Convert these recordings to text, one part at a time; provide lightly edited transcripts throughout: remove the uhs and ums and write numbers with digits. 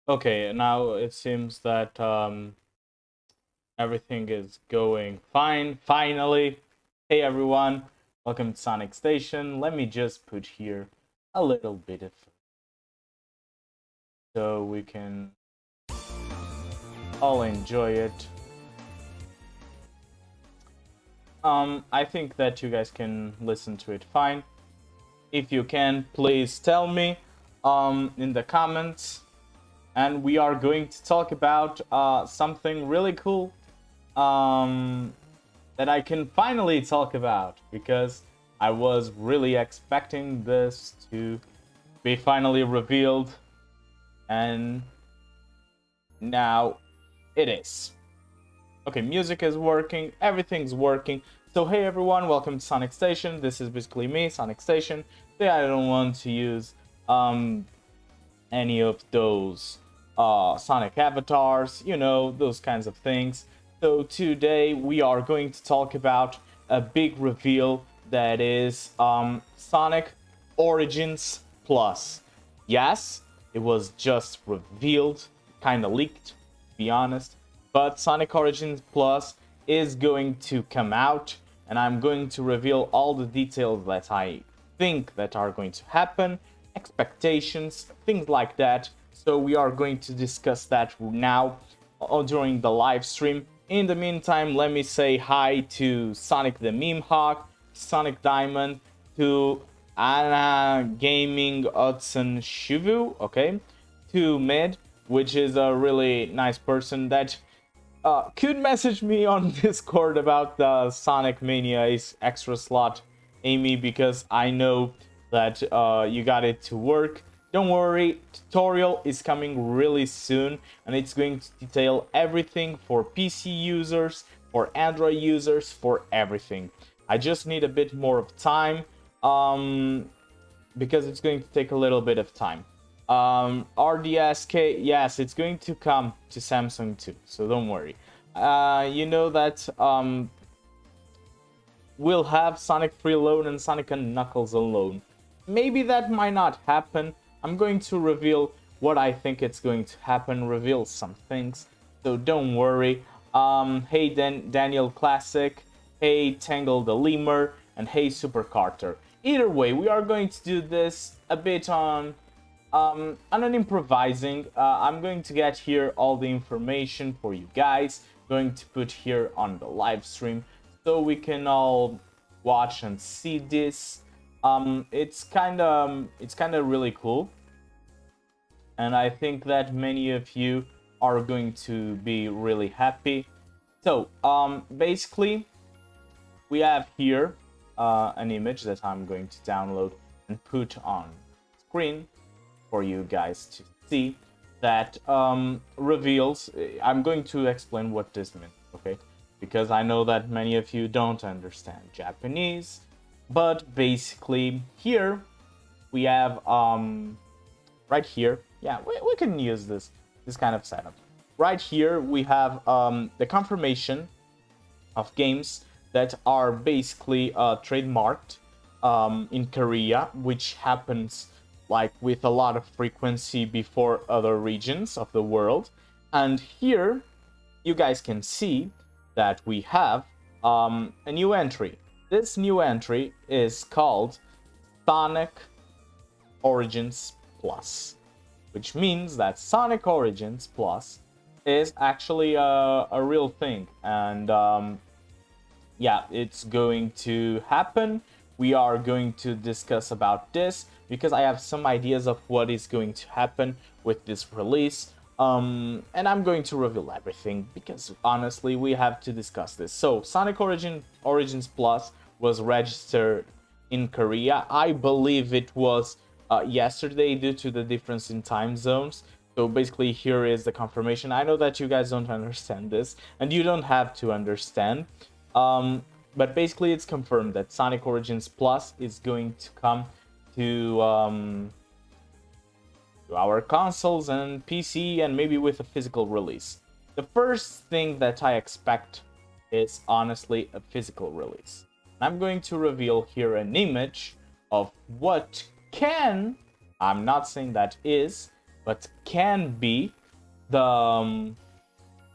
Okay, now it seems that everything is going fine, finally. Hey everyone, welcome to Sonic Station. Let me just put here a little bit of so we can all enjoy it. I think that you guys can listen to it fine. If you can, please tell me in the comments. And we are going to talk about something really cool that I can finally talk about because I was really expecting this to be finally revealed, and now it is. Okay, music is working, everything's working. So hey everyone, welcome to Sonic Station. This is basically me, Sonic Station. Today I don't want to use any of those Sonic avatars, you know, those kinds of things. So today we are going to talk about a big reveal that is Sonic Origins Plus. Yes, it was just revealed, kind of leaked, to be honest, but Sonic Origins Plus is going to come out, and I'm going to reveal all the details that I think that are going to happen, expectations, things like that. So we are going to discuss that now during the live stream. In the meantime, let me say hi to Sonic the Meme Hawk, SonicDiamond, to Anna Gaming Hudson Shivu, okay, to Mid, which is a really nice person that could message me on Discord about the Sonic Mania extra slot, Amy, because I know that you got it to work. Don't worry, tutorial is coming really soon, and it's going to detail everything for PC users, for Android users, for everything. I just need a bit more of time, because it's going to take a little bit of time. RDSK, yes, it's going to come to Samsung too, so don't worry. You know that we'll have Sonic 3 alone and Sonic and Knuckles alone. Maybe that might not happen. I'm going to reveal what I think it's going to happen, reveal some things, so don't worry. Hey Daniel Classic, hey Tangle the Lemur, and hey Super Carter. Either way, we are going to do this a bit on an improvising. I'm going to get here all the information for you guys, going to put here on the live stream so we can all watch and see this. It's kind of really cool, and I think that many of you are going to be really happy. So basically we have here an image that I'm going to download and put on screen for you guys to see that reveals. I'm going to explain what this means, okay? Because I know that many of you don't understand Japanese. But basically, here we have right here. Yeah, we can use this kind of setup. Right here we have the confirmation of games that are basically trademarked in Korea, which happens like with a lot of frequency before other regions of the world. And here you guys can see that we have a new entry. This new entry is called Sonic Origins Plus, which means that Sonic Origins Plus is actually a real thing, and yeah, it's going to happen. We are going to discuss about this because I have some ideas of what is going to happen with this release. And I'm going to reveal everything because honestly we have to discuss this. So Sonic Origins Plus was registered in Korea. I believe it was yesterday due to the difference in time zones. So basically here is the confirmation. I know that you guys don't understand this, and you don't have to understand. But basically it's confirmed that Sonic Origins Plus is going to come to our consoles and PC, and maybe with a physical release. The first thing that I expect is honestly a physical release. I'm going to reveal here an image of what can, I'm not saying that is, but can be the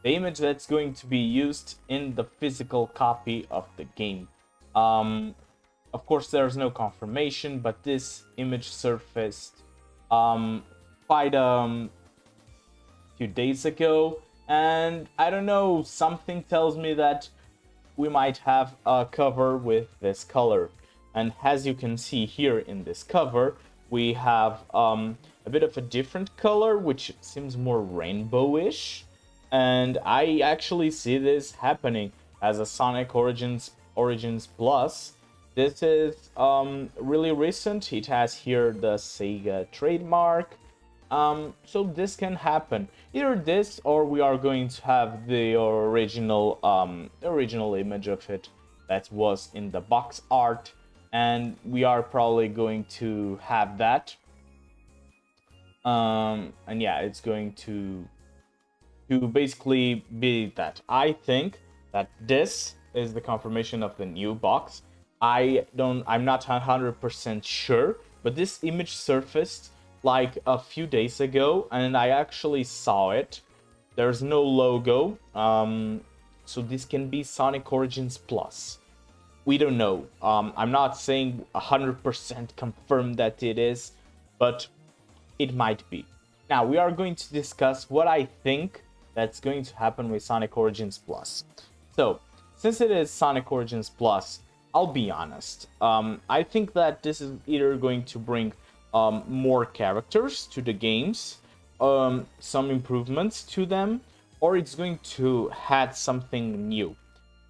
image that's going to be used in the physical copy of the game. Of course, there's no confirmation, but this image surfaced quite few days ago, and I don't know, something tells me that we might have a cover with this color. And as you can see here in this cover, we have a bit of a different color, which seems more rainbowish. And I actually see this happening as a Sonic Origins Plus. This is really recent. It has here the Sega trademark. So this can happen. Either this, or we are going to have the original image of it that was in the box art, and we are probably going to have that. And yeah, it's going to basically be that. I think that this is the confirmation of the new box. I'm not 100% sure, but this image surfaced like a few days ago, and I actually saw it. There's no logo, so this can be Sonic Origins Plus. We don't know. I'm not saying 100% confirmed that it is, but it might be. Now, we are going to discuss what I think that's going to happen with Sonic Origins Plus. So, since it is Sonic Origins Plus, I'll be honest. I think that this is either going to bring more characters to the games, some improvements to them, or it's going to add something new.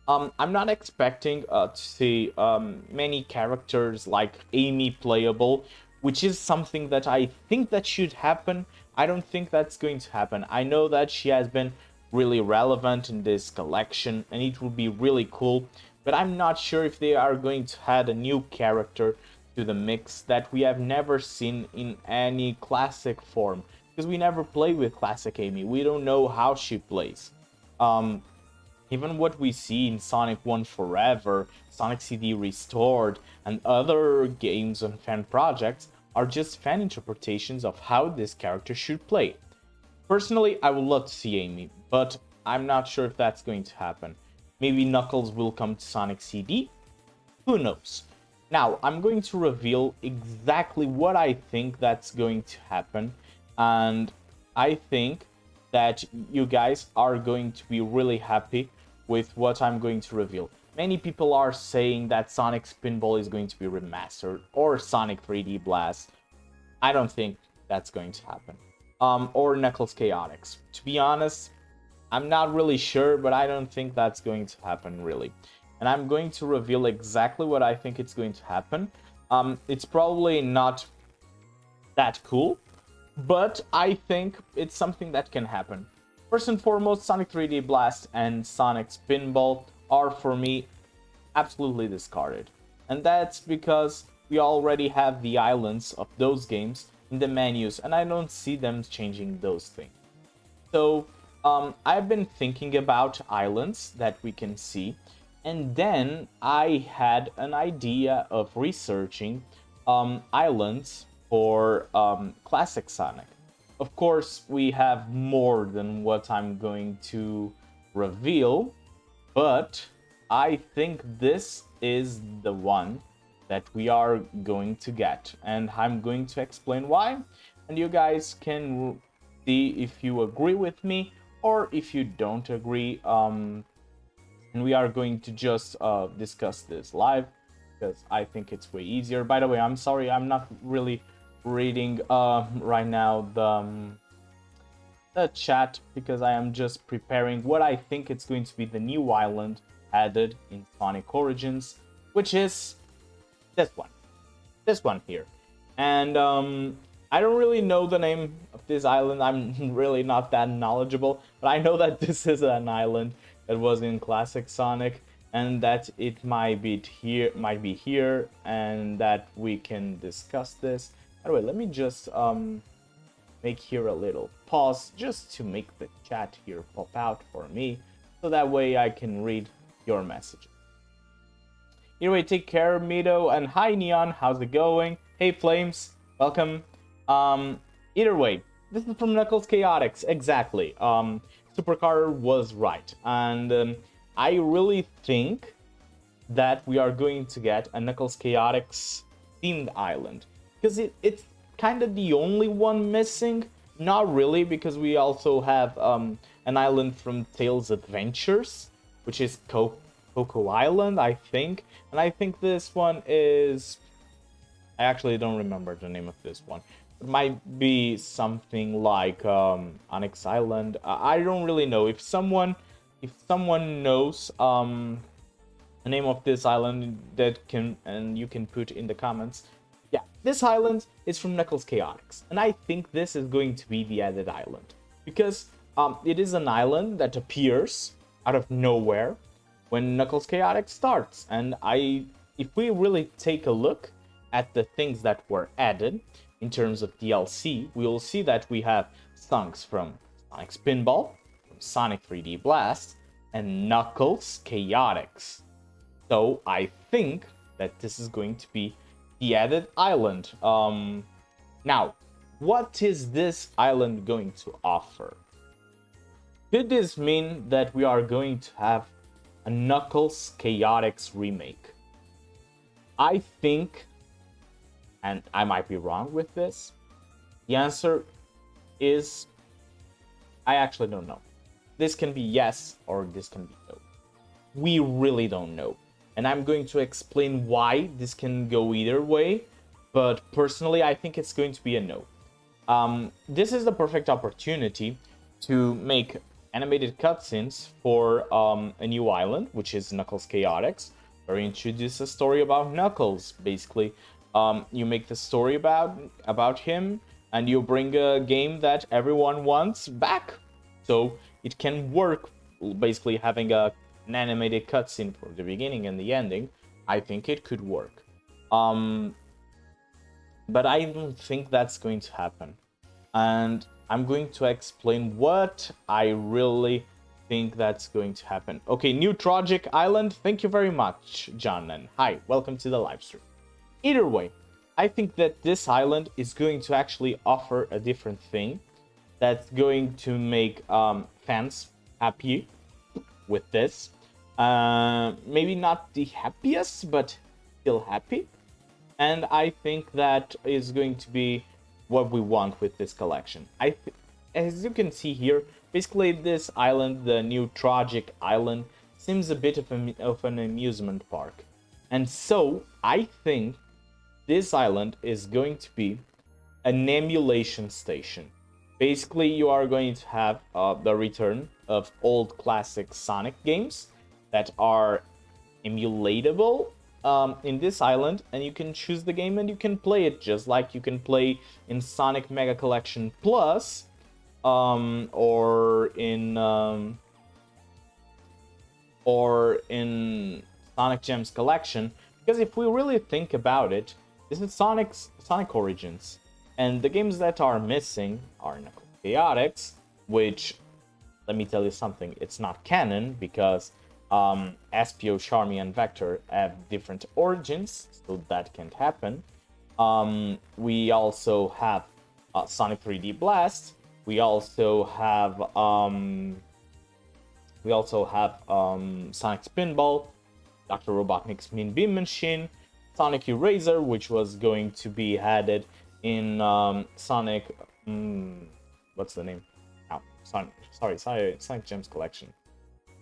I'm not expecting to see many characters like Amy playable, which is something that I think that should happen. I don't think that's going to happen. I know that she has been really relevant in this collection, and it will be really cool, but I'm not sure if they are going to add a new character to the mix that we have never seen in any classic form, because we never play with classic Amy. We don't know how she plays. Even what we see in Sonic 1 Forever, Sonic CD Restored, and other games and fan projects are just fan interpretations of how this character should play. Personally, I would love to see Amy, but I'm not sure if that's going to happen. Maybe Knuckles will come to Sonic CD? Who knows? Now, I'm going to reveal exactly what I think that's going to happen, and I think that you guys are going to be really happy with what I'm going to reveal. Many people are saying that Sonic Spinball is going to be remastered, or Sonic 3D Blast. I don't think that's going to happen. Or Knuckles Chaotix. To be honest, I'm not really sure, but I don't think that's going to happen, really. And I'm going to reveal exactly what I think it's going to happen. It's probably not that cool, but I think it's something that can happen. First and foremost, Sonic 3D Blast and Sonic Spinball are, for me, absolutely discarded. And that's because we already have the islands of those games in the menus, and I don't see them changing those things. So, I've been thinking about islands that we can see, and then I had an idea of researching islands for Classic Sonic. Of course, we have more than what I'm going to reveal, but I think this is the one that we are going to get, and I'm going to explain why, and you guys can see if you agree with me or if you don't agree, and we are going to just discuss this live, because I think it's way easier. By the way, I'm sorry, I'm not really reading right now the chat, because I am just preparing what I think it's going to be the new island added in Sonic Origins, which is this one here. And I don't really know the name of this island. I'm really not that knowledgeable, but I know that this is an island that was in Classic Sonic, and that it might be here, and that we can discuss this. By the way, let me just make here a little pause just to make the chat here pop out for me, so that way I can read your messages. Either way, take care, Mito, and hi Neon, how's it going? Hey Flames, welcome. Either way, this is from Knuckles Chaotix, exactly. Supercar was right, and I really think that we are going to get a Knuckles Chaotix themed island, because it's kind of the only one missing. Not really, because we also have an island from Tails Adventures, which is Coco Island, I think. And I think this one is... I actually don't remember the name of this one. It might be something like Onyx Island. I don't really know. If someone knows the name of this island, that can, and you can put in the comments. Yeah, this island is from Knuckles Chaotix, and I think this is going to be the added island, because it is an island that appears out of nowhere when Knuckles Chaotix starts. And if we really take a look at the things that were added in terms of DLC, we will see that we have songs from Sonic Spinball, from Sonic 3D Blast, and Knuckles Chaotix. So I think that this is going to be the added island. Now, what is this island going to offer? Could this mean that we are going to have a Knuckles Chaotix remake? I think, and I might be wrong with this, the answer is, I actually don't know. This can be yes, or this can be no. We really don't know. And I'm going to explain why this can go either way, but personally I think it's going to be a no. This is the perfect opportunity to make animated cutscenes for a new island, which is Knuckles Chaotix, where you introduce a story about Knuckles. Basically, you make the story about him, and you bring a game that everyone wants back. So it can work, basically having an animated cutscene for the beginning and the ending. I think it could work. But I don't think that's going to happen. And I'm going to explain what I really think that's going to happen. Okay, new Tragic Island. Thank you very much, John. And hi, welcome to the live stream. Either way, I think that this island is going to actually offer a different thing that's going to make fans happy with this. Maybe not the happiest, but still happy. And I think that is going to be what we want with this collection. As you can see here, basically this island, the new Tragic Island, seems a bit of an amusement park. And so I think this island is going to be an emulation station. Basically, you are going to have the return of old classic Sonic games that are emulatable in this island, and you can choose the game and you can play it just like you can play in Sonic Mega Collection Plus, or in Sonic Gems Collection. Because if we really think about it, this is Sonic Origins, and the games that are missing are Knuckles Chaotix, which, let me tell you something, it's not canon because Espio, Charmy, and Vector have different origins, so that can't happen. We also have Sonic 3D Blast. We also have Sonic Spinball, Dr. Robotnik's Mean Beam Machine, Sonic Eraser, which was going to be added in Sonic. What's the name? Oh, Sonic Gems Collection.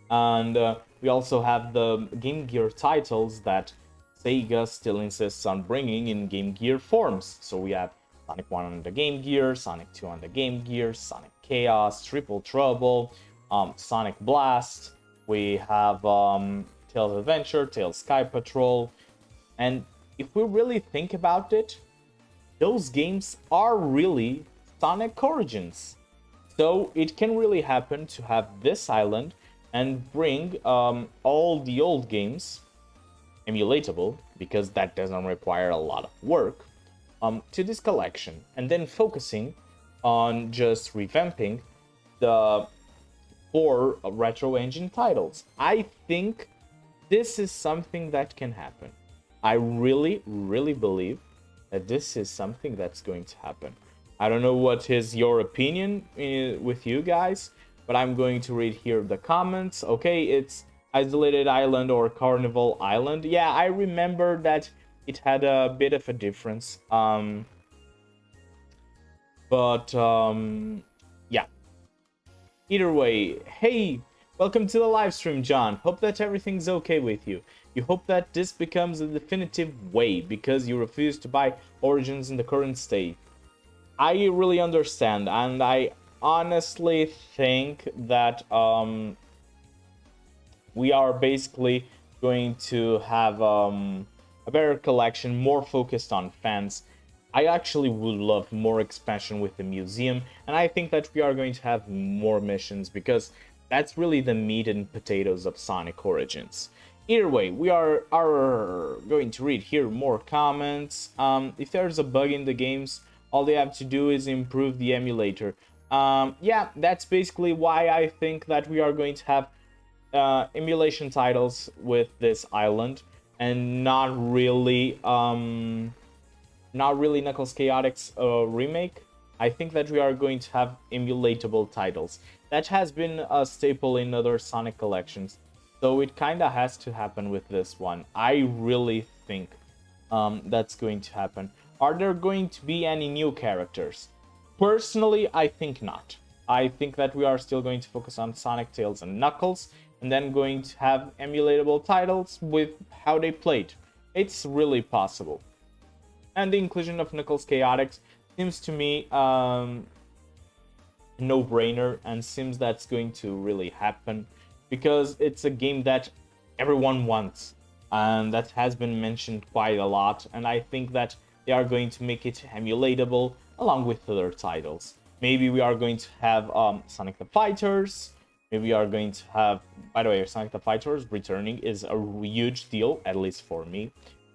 And we also have the Game Gear titles that Sega still insists on bringing in Game Gear forms. So we have Sonic 1 on the Game Gear, Sonic 2 on the Game Gear, Sonic Chaos, Triple Trouble, Sonic Blast. We have Tails Adventure, Tails Sky Patrol. And if we really think about it, those games are really Sonic Origins. So it can really happen to have this island and bring all the old games, emulatable, because that doesn't require a lot of work, to this collection, and then focusing on just revamping the 4 retro engine titles. I think this is something that can happen. I really, really believe that this is something that's going to happen. I don't know what is your opinion with you guys, but I'm going to read here the comments. Okay, it's Isolated Island or Carnival Island. Yeah, I remember that it had a bit of a difference. Yeah. Either way, hey, welcome to the live stream, John. Hope that everything's okay with you. You hope that this becomes a definitive way because you refuse to buy Origins in the current state. I really understand, and I honestly think that we are basically going to have a better collection, more focused on fans. I actually would love more expansion with the museum, and I think that we are going to have more missions because that's really the meat and potatoes of Sonic Origins. Either way, we are going to read here more comments. If there's a bug in the games, all they have to do is improve the emulator. Yeah, that's basically why I think that we are going to have emulation titles with this island, and not really Knuckles Chaotix remake. I think that we are going to have emulatable titles. That has been a staple in other Sonic collections, so it kind of has to happen with this one. I really think that's going to happen. Are there going to be any new characters? Personally, I think not. I think that we are still going to focus on Sonic, Tails, and Knuckles, and then going to have emulatable titles with how they played. It's really possible. And the inclusion of Knuckles Chaotix seems to me no-brainer, and seems that's going to really happen because it's a game that everyone wants, and that has been mentioned quite a lot, and I think that they are going to make it emulatable along with other titles. Maybe we are going to have Sonic the Fighters. Maybe we are going to have, by the way, Sonic the Fighters returning is a huge deal, at least for me.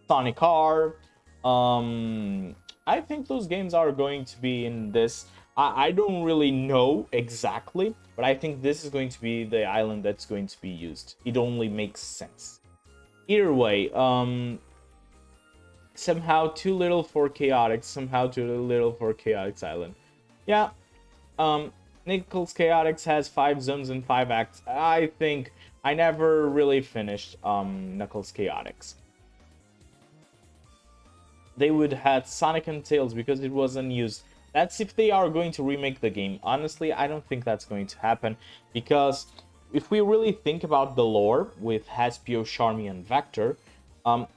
Sonic R. I think those games are going to be in this. I don't really know exactly, but I think this is going to be the island that's going to be used. It only makes sense. Either way, somehow too little for Chaotix, somehow too little for Chaotix Island. Yeah, Knuckles Chaotix has 5 zones and 5 acts. I think I never really finished Knuckles Chaotix. They would have Sonic and Tails because it was unused. That's if they are going to remake the game. Honestly, I don't think that's going to happen, because if we really think about the lore with Haspio, Charmy, and Vector,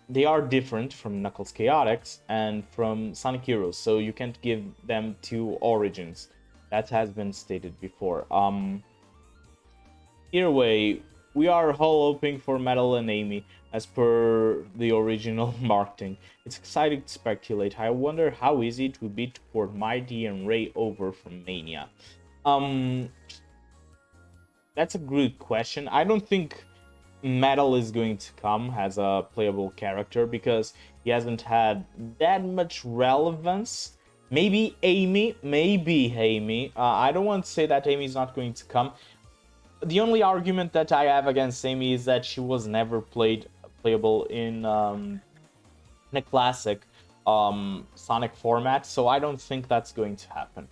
they are different from Knuckles Chaotix and from Sonic Heroes, so you can't give them 2 origins. That has been stated before. Either way, we are all hoping for Metal and Amy, as per the original marketing. It's exciting to speculate. I wonder how easy it would be to port Mighty and Ray over from Mania. That's a good question. I don't think Metal is going to come as a playable character because he hasn't had that much relevance. Maybe Amy. I don't want to say that Amy is not going to come. The only argument that I have against Amy is that she was never playable in a classic Sonic format, so I don't think that's going to happen.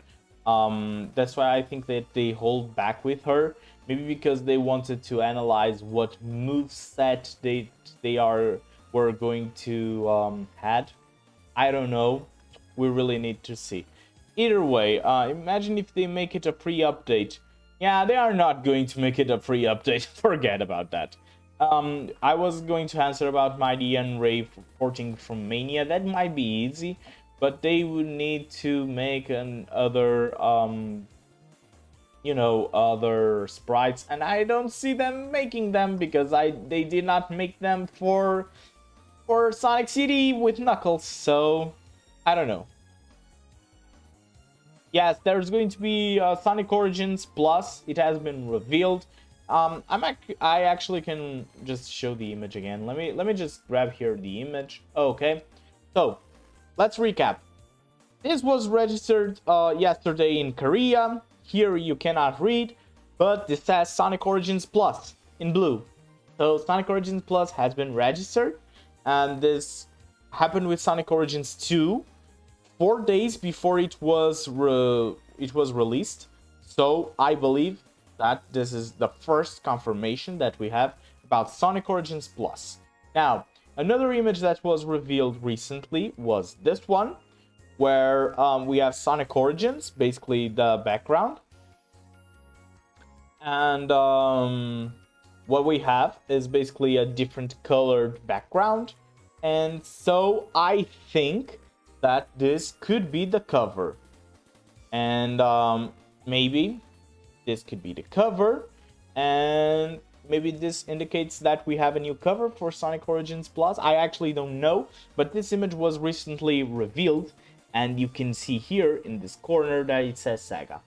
That's why I think that they hold back with her. Maybe because they wanted to analyze what moveset were going to had. I don't know. We really need to see. Either way, imagine if they make it a free update. Yeah, they are not going to make it a free update. Forget about that. I was going to answer about Mighty and Ray porting from Mania. That might be easy, but they would need to make other other sprites, and I don't see them making them because they did not make them for Sonic CD with Knuckles, so I don't know. Yes, there's going to be Sonic Origins Plus. It has been revealed. I actually can just show the image again. Let me just grab here the image. Okay, so let's recap. This was registered yesterday in Korea. Here you cannot read, but this says Sonic Origins Plus in blue. So Sonic Origins Plus has been registered, and this happened with Sonic Origins 2 4 days before it was released. So I believe that this is the first confirmation that we have about Sonic Origins Plus. Now, another image that was revealed recently was this one, where we have Sonic Origins, basically the background. And what we have is basically a different colored background. And so I think that this could be the cover. And maybe this could be the cover. And maybe this indicates that we have a new cover for Sonic Origins Plus. I actually don't know, but this image was recently revealed. And you can see here in this corner that it says Saga.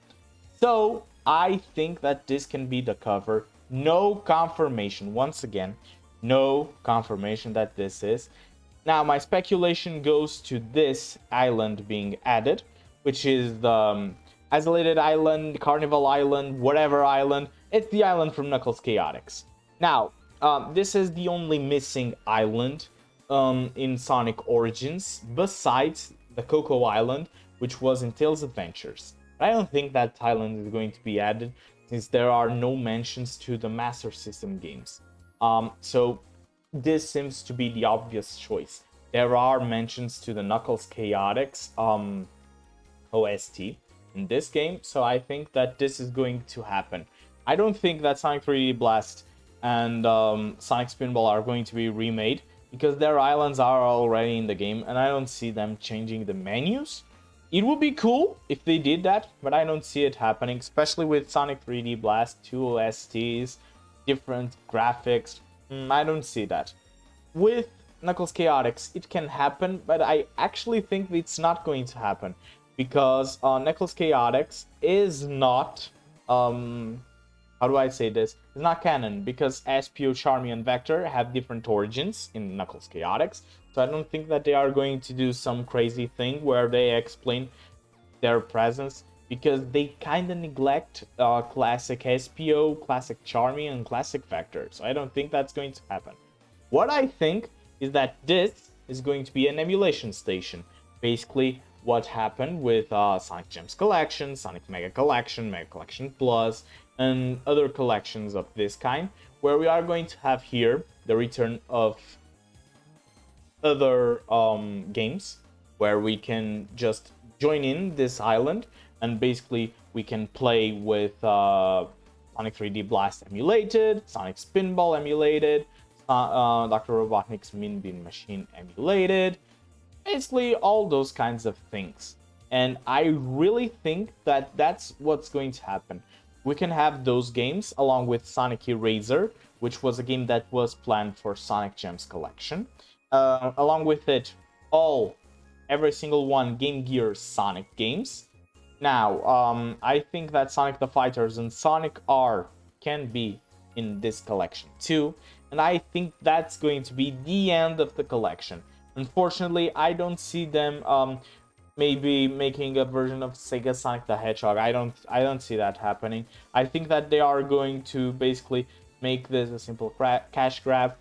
So I think that this can be the cover. No confirmation, once again, no confirmation that this is. Now, my speculation goes to this island being added, which is the Isolated Island, Carnival Island, whatever island. It's the island from Knuckles Chaotix. Now, this is the only missing island in Sonic Origins, besides the Cocoa Island, which was in Tails Adventures. But I don't think that island is going to be added, since there are no mentions to the Master System games. So this seems to be the obvious choice. There are mentions to the Knuckles Chaotix OST in this game, so I think that this is going to happen. I don't think that Sonic 3D Blast and Sonic Spinball are going to be remade, because their islands are already in the game, and I don't see them changing the menus. It would be cool if they did that, but I don't see it happening, especially with Sonic 3D Blast, 2 OSTs, different graphics. I don't see that. With Knuckles Chaotix, it can happen, but I actually think it's not going to happen, because Knuckles Chaotix is not, how do I say this? It's not canon, because Espio, Charmy, and Vector have different origins in Knuckles Chaotix, so I don't think that they are going to do some crazy thing where they explain their presence, because they kind of neglect classic Espio, classic Charmy, and classic Vector, so I don't think that's going to happen. What I think is that this is going to be an emulation station, basically what happened with Sonic Gems Collection, Sonic Mega Collection Plus, and other collections of this kind, where we are going to have here the return of other games, where we can just join in this island, and basically we can play with Sonic 3D Blast emulated, Sonic Spinball emulated, Dr. Robotnik's Mean Bean Machine emulated, basically all those kinds of things. And I really think that that's what's going to happen. We can have those games along with Sonic Eraser, which was a game that was planned for Sonic Gems Collection. Along with it, every single one Game Gear Sonic games. Now, I think that Sonic the Fighters and Sonic R can be in this collection too, and I think that's going to be the end of the collection. Unfortunately, I don't see them maybe making a version of Sega Sonic the Hedgehog. I don't see that happening. I think that they are going to basically make this a simple cash grab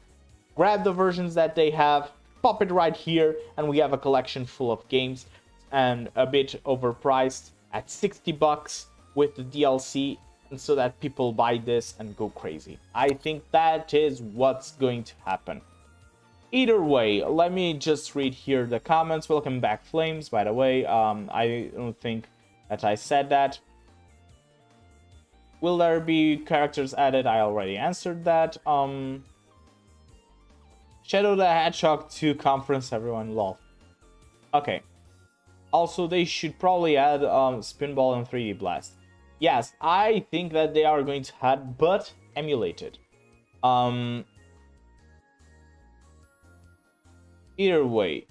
the versions that they have, pop it right here, and we have a collection full of games, and a bit overpriced at $60 with the DLC, and so that people buy this and go crazy. I think that is what's going to happen. Either way, let me just read here the comments. Welcome back, Flames, by the way. I don't think that I said that. Will there be characters added? I already answered that. Shadow the Hedgehog 2 conference, everyone, lol. Okay. Also, they should probably add Spinball and 3D Blast. Yes, I think that they are going to add, but emulated. Either way,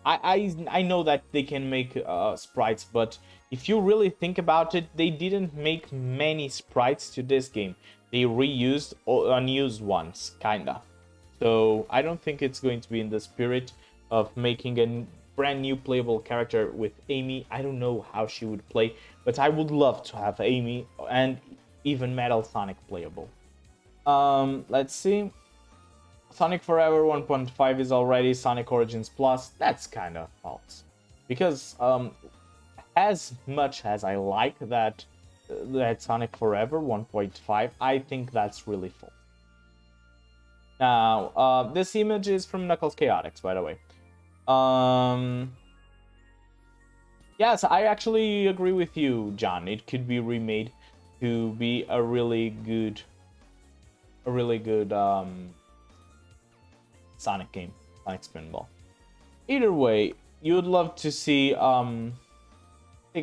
I know that they can make sprites, but if you really think about it, they didn't make many sprites to this game. They reused unused ones, kinda. So I don't think it's going to be in the spirit of making a brand new playable character with Amy. I don't know how she would play, but I would love to have Amy and even Metal Sonic playable. Let's see. Sonic Forever 1.5 is already Sonic Origins Plus. That's kind of false. because as much as I like that Sonic Forever 1.5, I think that's really full. Now, this image is from Knuckles Chaotix, by the way. Yes, I actually agree with you, John. It could be remade to be a really good Sonic game, Sonic Spinball. Either way, you would love to see Sega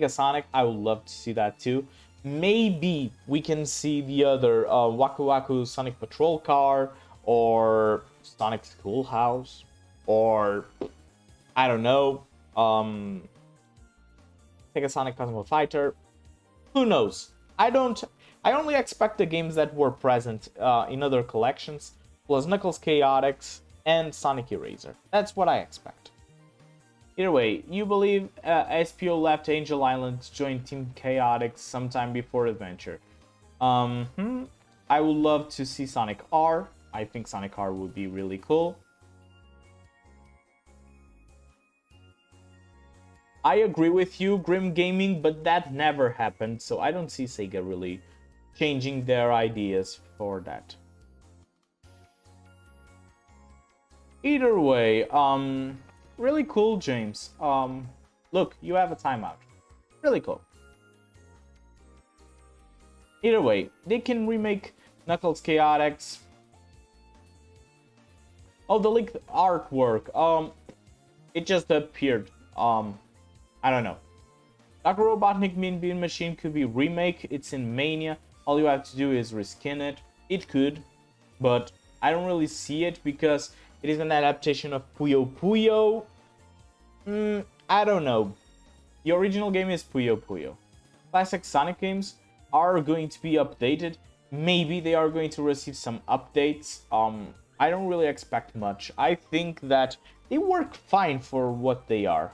Sonic. I would love to see that too. Maybe we can see the other Waku Waku Sonic Patrol Car, or Sonic Schoolhouse, or I don't know, Sega Sonic Cosmo Fighter. Who knows? I only expect the games that were present in other collections, plus Knuckles Chaotix and Sonic Eraser. That's what I expect. Either way, you believe SPO left Angel Island to join Team Chaotix sometime before Adventure. I would love to see Sonic R. I think Sonic R would be really cool. I agree with you, Grim Gaming, but that never happened, so I don't see Sega really changing their ideas for that. Either way, really cool, James. Look, you have a timeout. Really cool. Either way, they can remake Knuckles Chaotix. Oh, the leaked artwork. It just appeared. I don't know. Dr. Robotnik Mean Bean Machine could be remake. It's in Mania. All you have to do is reskin it. It could, but I don't really see it because it is an adaptation of Puyo Puyo. I don't know. The original game is Puyo Puyo. Classic Sonic games are going to be updated. Maybe they are going to receive some updates. I don't really expect much. I think that they work fine for what they are.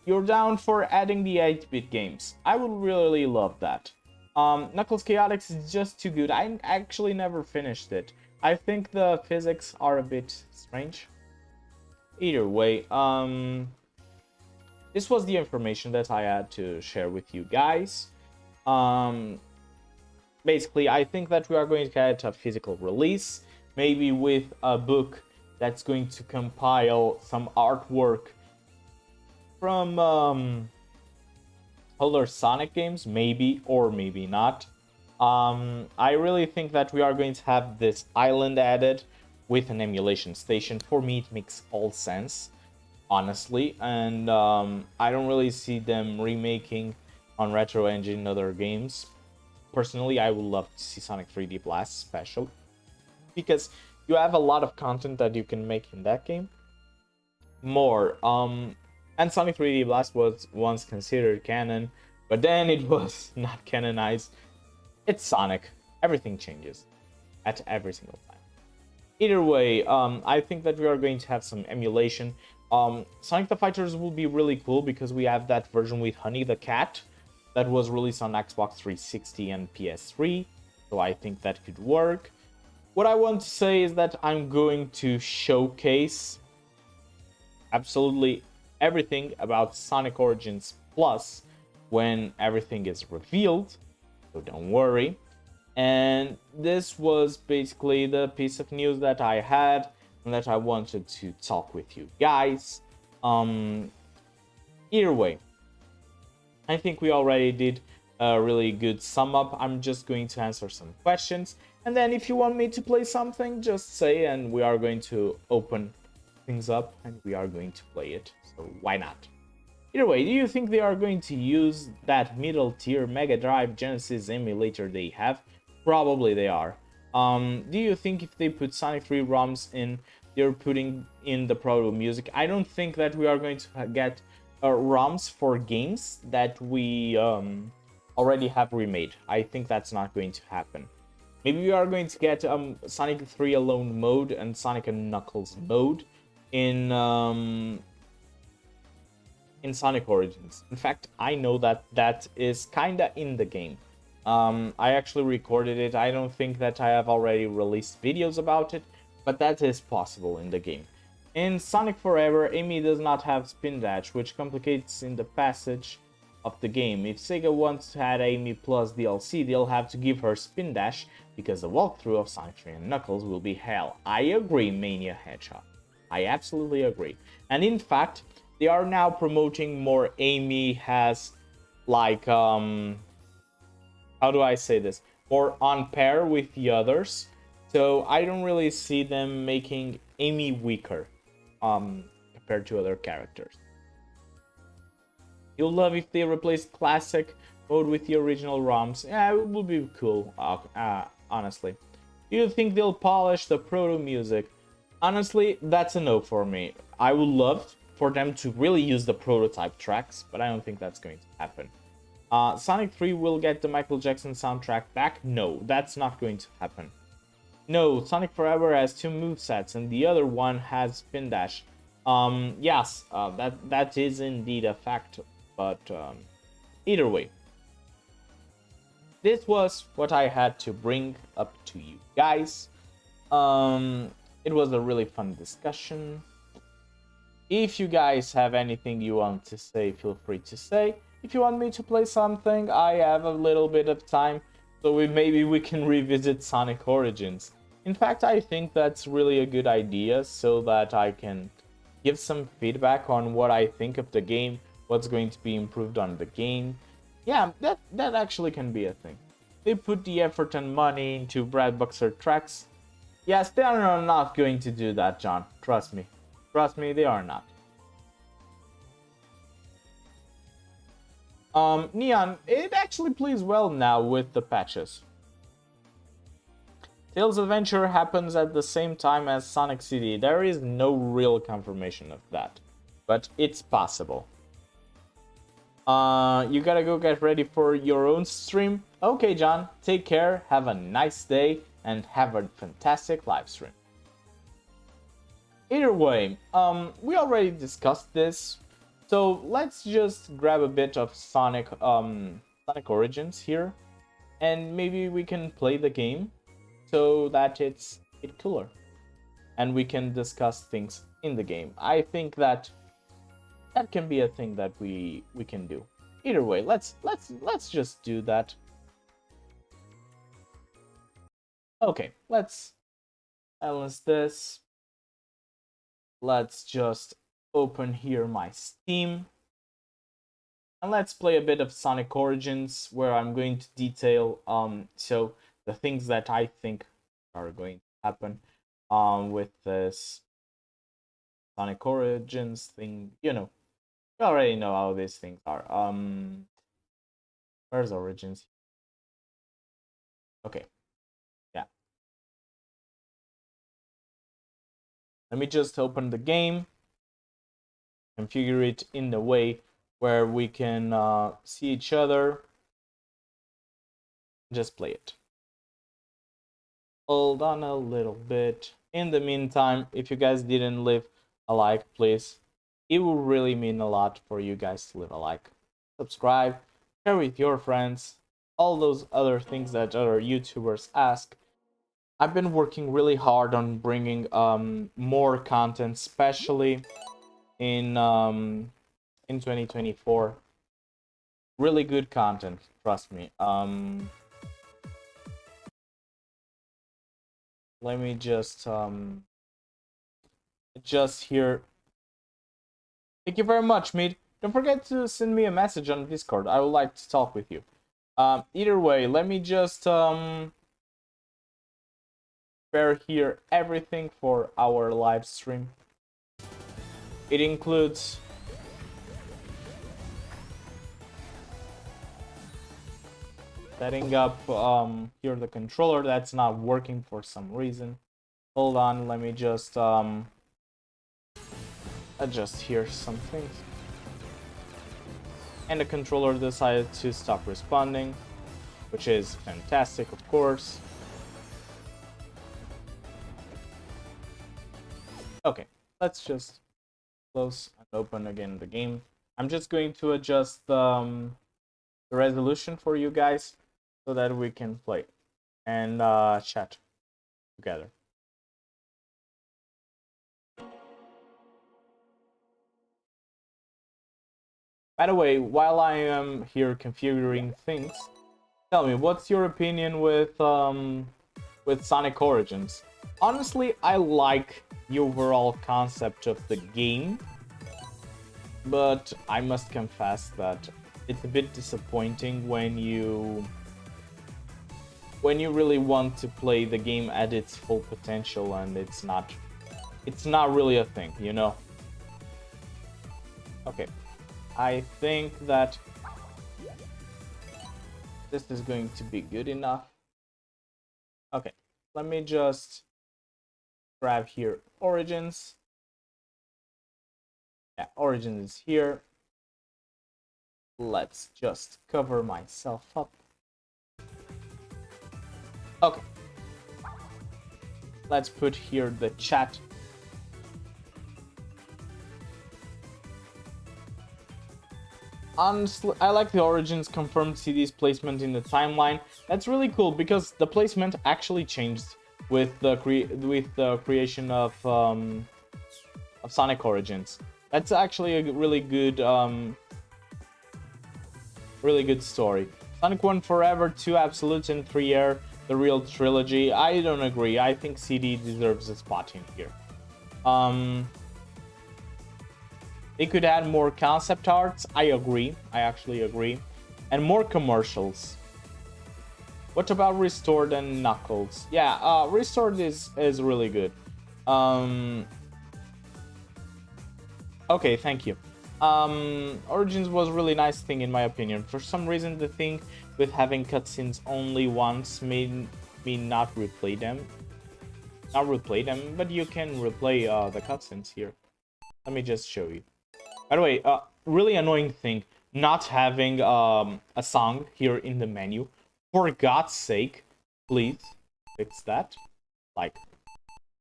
You're down for adding the 8-bit games. I would really love that. Knuckles Chaotix is just too good. I actually never finished it. I think the physics are a bit strange. Either way, this was the information that I had to share with you guys. Basically, I think that we are going to get a physical release, maybe with a book that's going to compile some artwork from older Sonic games, maybe, or maybe not. I really think that we are going to have this island added with an emulation station. For me, it makes all sense, honestly, and I don't really see them remaking on Retro Engine other games. Personally, I would love to see Sonic 3D Blast special, because you have a lot of content that you can make in that game. More, and Sonic 3D Blast was once considered canon, but then it was not canonized. It's Sonic. Everything changes at every single time. Either way, I think that we are going to have some emulation. Sonic the Fighters will be really cool because we have that version with Honey the Cat that was released on Xbox 360 and PS3, so I think that could work. What I want to say is that I'm going to showcase absolutely everything about Sonic Origins Plus when everything is revealed, so don't worry. And this was basically the piece of news that I had and that I wanted to talk with you guys. Either way, I think we already did a really good sum up. I'm just going to answer some questions, and then if you want me to play something, just say, and we are going to open things up and we are going to play it, so why not? Either way, do you think they are going to use that middle tier Mega Drive Genesis emulator they have? Probably they are. Do you think if they put Sonic 3 ROMs in, they're putting in the proto music? I don't think that we are going to get ROMs for games that we already have remade. I think that's not going to happen. Maybe we are going to get Sonic 3 Alone mode and Sonic and Knuckles mode in Sonic Origins. In fact, I know that that is kinda in the game. I actually recorded it. I don't think that I have already released videos about it, but that is possible in the game. In Sonic Forever, Amy does not have spin dash, which complicates in the passage of the game. If Sega wants to add Amy plus DLC, they'll have to give her spin dash, because the walkthrough of Sonic 3 and Knuckles will be hell. I agree, Mania Hedgehog. I absolutely agree. And in fact, they are now promoting more Amy has, like, how do I say this? More on par with the others. So I don't really see them making Amy weaker compared to other characters. You'll love if they replace classic mode with the original ROMs. Yeah, it would be cool, honestly. Do you think they'll polish the proto music? Honestly, that's a no for me. I would love for them to really use the prototype tracks, but I don't think that's going to happen. Sonic 3 will get the Michael Jackson soundtrack back? No, that's not going to happen. No, Sonic Forever has 2 movesets and the other one has spin dash. Yes, that is indeed a fact, but either way. This was what I had to bring up to you guys. It was a really fun discussion. If you guys have anything you want to say, feel free to say. If you want me to play something, I have a little bit of time, so maybe we can revisit Sonic Origins. In fact, I think that's really a good idea, so that I can give some feedback on what I think of the game, what's going to be improved on the game. Yeah, that actually can be a thing. They put the effort and money into Brad Buxer tracks. Yes, they are not going to do that, John. Trust me. Trust me, they are not. Neon, it actually plays well now with the patches. Tails Adventure happens at the same time as Sonic City. There is no real confirmation of that, but it's possible. You gotta go get ready for your own stream. Okay, John, take care, have a nice day, and have a fantastic live stream. Either way, we already discussed this, so let's just grab a bit of Sonic Origins here, and maybe we can play the game so that it's cooler, and we can discuss things in the game. I think that can be a thing that we can do. Either way, let's just do that. Okay, let's balance this. Let's just open here my Steam. And let's play a bit of Sonic Origins, where I'm going to detail so the things that I think are going to happen with this Sonic Origins thing. You know, you already know how these things are. Where's Origins? Okay. Yeah. Let me just open the game, configure it in the way where we can see each other. Just play it. Hold on a little bit. In the meantime, if you guys didn't leave a like, please, it would really mean a lot for you guys to leave a like. Subscribe, share with your friends, all those other things that other YouTubers ask. I've been working really hard on bringing more content, especially in 2024. Really good content, trust me. Let me just here. Thank you very much, Mead. Don't forget to send me a message on Discord. I would like to talk with you. Either way, let me just prepare here everything for our live stream. It includes setting up here the controller that's not working for some reason. Hold on, let me just adjust here some things. And the controller decided to stop responding, which is fantastic, of course. Okay, let's just close and open again the game. I'm just going to adjust the resolution for you guys so that we can play and chat together. By the way, while I am here configuring things, tell me, what's your opinion with Sonic Origins? Honestly, I like the overall concept of the game, but I must confess that it's a bit disappointing when you really want to play the game at its full potential and it's not really a thing, you know? Okay, I think that this is going to be good enough. Okay, let me just grab here Origins. Yeah, Origins is here. Let's just cover myself up. Okay. Let's put here the chat. Honestly, I like the Origins confirmed CD's placement in the timeline. That's really cool because the placement actually changed with the creation of Sonic Origins. That's actually a really good story. Sonic 1 Forever, 2 Absolute, and 3 Air, the real trilogy. I don't agree. I think CD deserves a spot in here. They could add more concept arts. I agree. I actually agree. And more commercials. What about Restored and Knuckles? Yeah, Restored is really good. Okay, thank you. Origins was a really nice thing in my opinion. For some reason, the thing with having cutscenes only once made me not replay them. Not replay them, but you can replay the cutscenes here. Let me just show you. By the way, really annoying thing, not having a song here in the menu. For God's sake, please fix that. Like,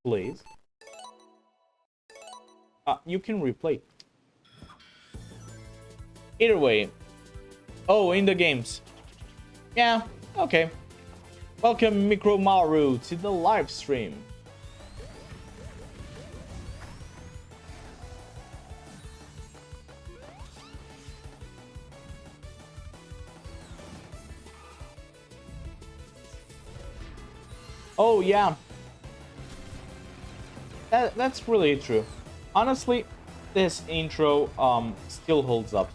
please. You can replay. Either way. Oh, in the games. Yeah, okay. Welcome Micromaru to the live stream. Oh yeah. That's really true. Honestly, this intro still holds up.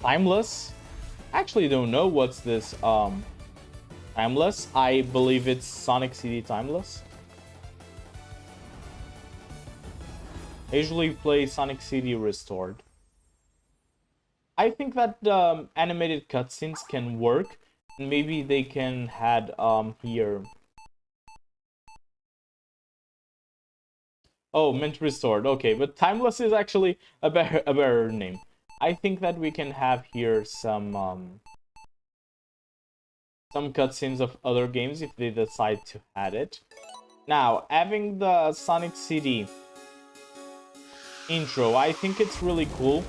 Timeless? Actually don't know what's this Timeless. I believe it's Sonic CD Timeless. I usually play Sonic CD Restored. I think that animated cutscenes can work. Maybe they can add here. Oh, Mint Restored. Okay, but Timeless is actually a better name. I think that we can have here some cutscenes of other games if they decide to add it. Now, having the Sonic CD intro, I think it's really cool.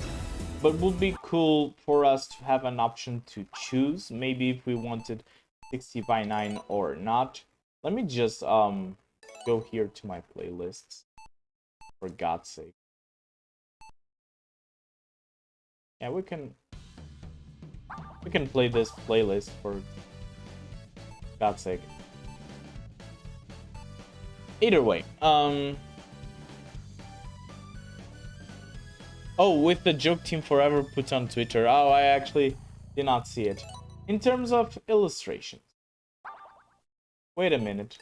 But would be cool for us to have an option to choose. Maybe if we wanted 60:9 or not. Let me just go here to my playlists. For God's sake. Yeah, we can play this playlist for God's sake. Either way, oh, with the joke Team Forever put on Twitter. Oh, I actually did not see it. In terms of illustrations. Wait a minute.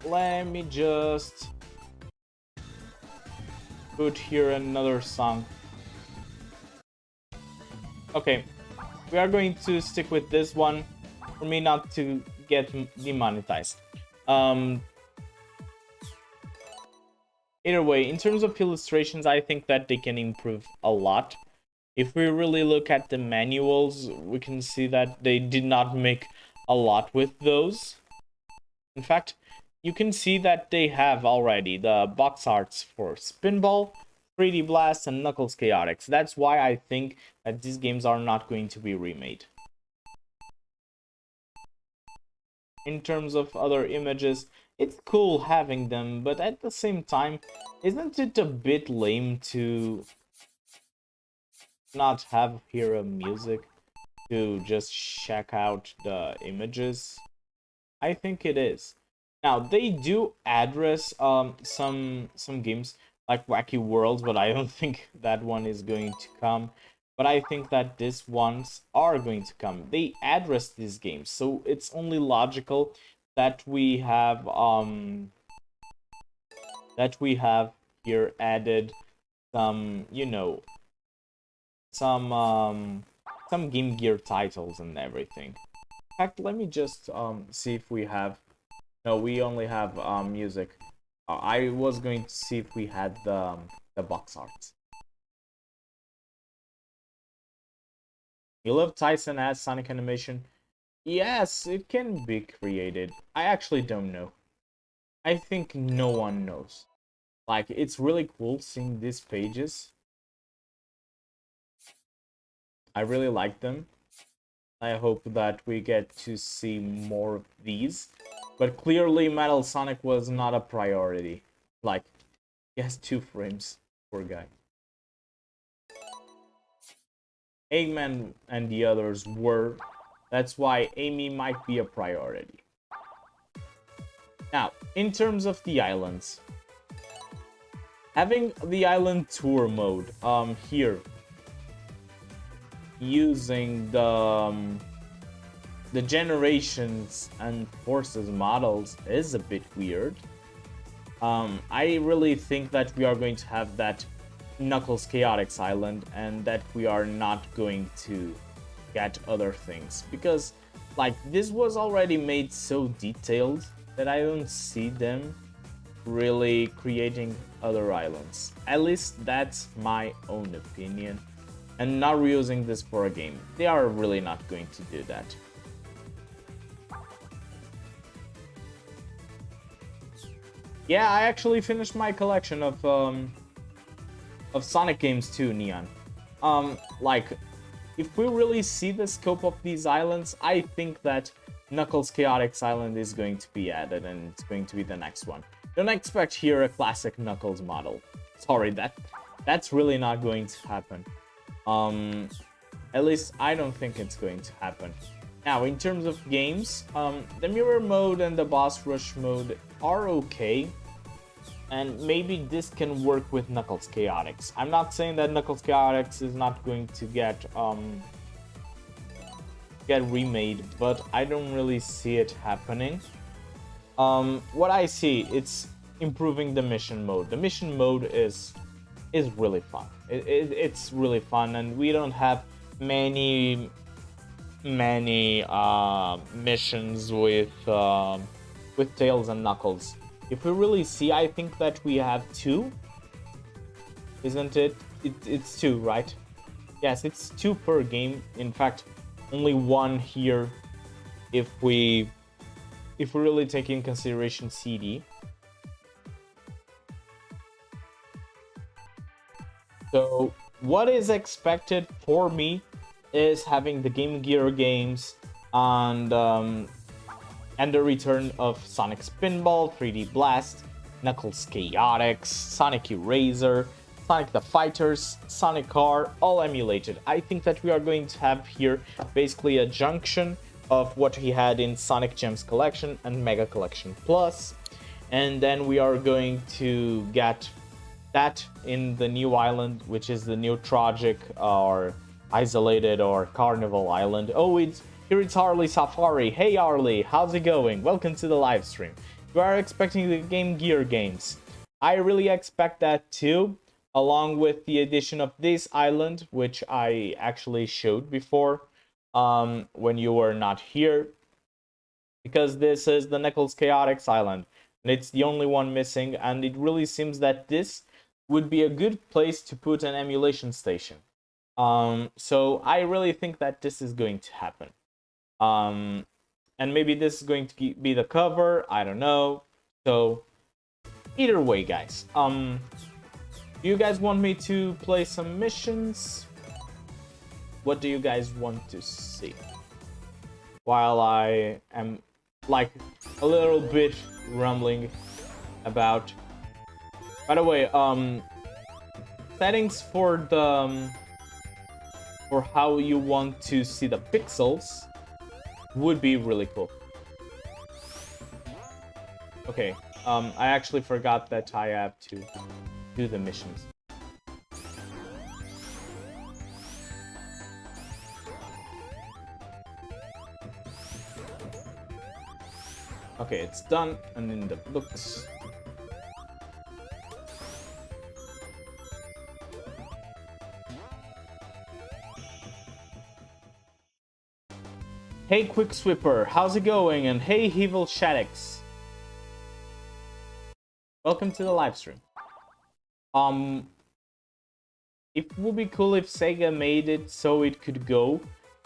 Let me just put here another song. Okay, we are going to stick with this one for me not to get demonetized. Either way, in terms of illustrations, I think that they can improve a lot. If we really look at the manuals, we can see that they did not make a lot with those. In fact, you can see that they have already the box arts for Spinball, 3D Blast, and Knuckles Chaotix. That's why I think that these games are not going to be remade. in terms of other images, it's cool having them, but at the same time, isn't it a bit lame to not have here a music to just check out the images? I think it is. Now they do address some games like Wacky Worlds, but I don't think that one is going to come. But I think that these ones are going to come. They address these games, so it's only logical that we have here added some, you know, some Game Gear titles and everything. In fact, let me just see if we have. No, we only have music. I was going to see if we had the box arts. You love Tyson as Sonic animation? Yes, it can be created. I actually don't know. I think no one knows. Like, it's really cool seeing these pages. I really like them. I hope that we get to see more of these. But clearly Metal Sonic was not a priority. Like, he has 2 frames. Poor guy. Eggman and the others were. That's why Amy might be a priority. Now, in terms of the islands. Having the island tour mode here. Using the generations and forces models is a bit weird. I really think that we are going to have that Knuckles Chaotix Island and that we are not going to get other things, because like this was already made so detailed that I don't see them really creating other islands. At least that's my own opinion, and not reusing this for a game. They are really not going to do that. Yeah, I actually finished my collection of Sonic games too, Neon. Like, if we really see the scope of these islands, I think that Knuckles Chaotix Island is going to be added, and it's going to be the next one. Don't expect here a classic Knuckles model. Sorry, that's really not going to happen. At least I don't think it's going to happen. Now, in terms of games, the mirror mode and the boss rush mode are okay. And maybe this can work with Knuckles Chaotix. I'm not saying that Knuckles Chaotix is not going to get remade, but I don't really see it happening. What I see, it's improving the mission mode. The mission mode is really fun. It's really fun, and we don't have many missions with Tails and Knuckles. If we really see, I think that we have 2. Isn't it? It's 2, right? Yes, it's 2 per game. In fact, only 1 here if we really take in consideration CD. So what is expected for me is having the Game Gear games and the return of Sonic Spinball, 3D Blast, Knuckles Chaotix, Sonic Eraser, Sonic the Fighters, Sonic Car, all emulated. I think that we are going to have here basically a junction of what he had in Sonic Gems Collection and Mega Collection Plus, and then we are going to get that in the new island, which is the new Tragic or Isolated or Carnival Island. Oh, here it's Harley Safari. Hey Harley, how's it going? Welcome to the live stream. You are expecting the Game Gear games. I really expect that too, along with the addition of this island, which I actually showed before when you were not here, because this is the Knuckles Chaotix Island, and it's the only one missing, and it really seems that this would be a good place to put an emulation station. So I really think that this is going to happen. And maybe this is going to be the cover, I don't know. So either way, guys, do you guys want me to play some missions? What do you guys want to see? While I am like a little bit rumbling about. By the way, settings for the for how you want to see the pixels would be really cool. Okay, I actually forgot that I have to do the missions. Okay, it's done, and in the books. Hey Quick Swipper, how's it going? And hey Evil Shaddix. Welcome to the live stream. It would be cool if Sega made it so it could go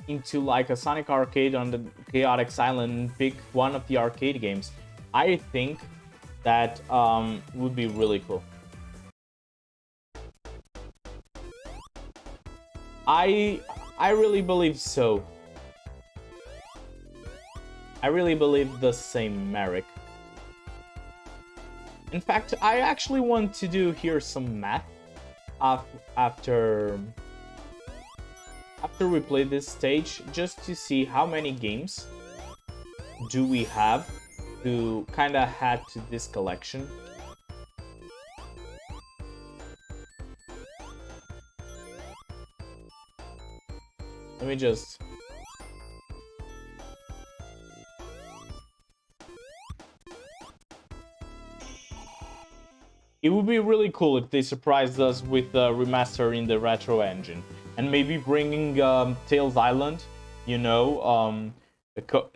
into like a Sonic arcade on the Chaotix Island and pick one of the arcade games. I think that would be really cool. I really believe so. I really believe the same, Merrick. In fact, I actually want to do here some math after we play this stage, just to see how many games do we have to kind of add to this collection. Let me just... It would be really cool if they surprised us with a remaster in the retro engine. And maybe bringing Tails Island, you know,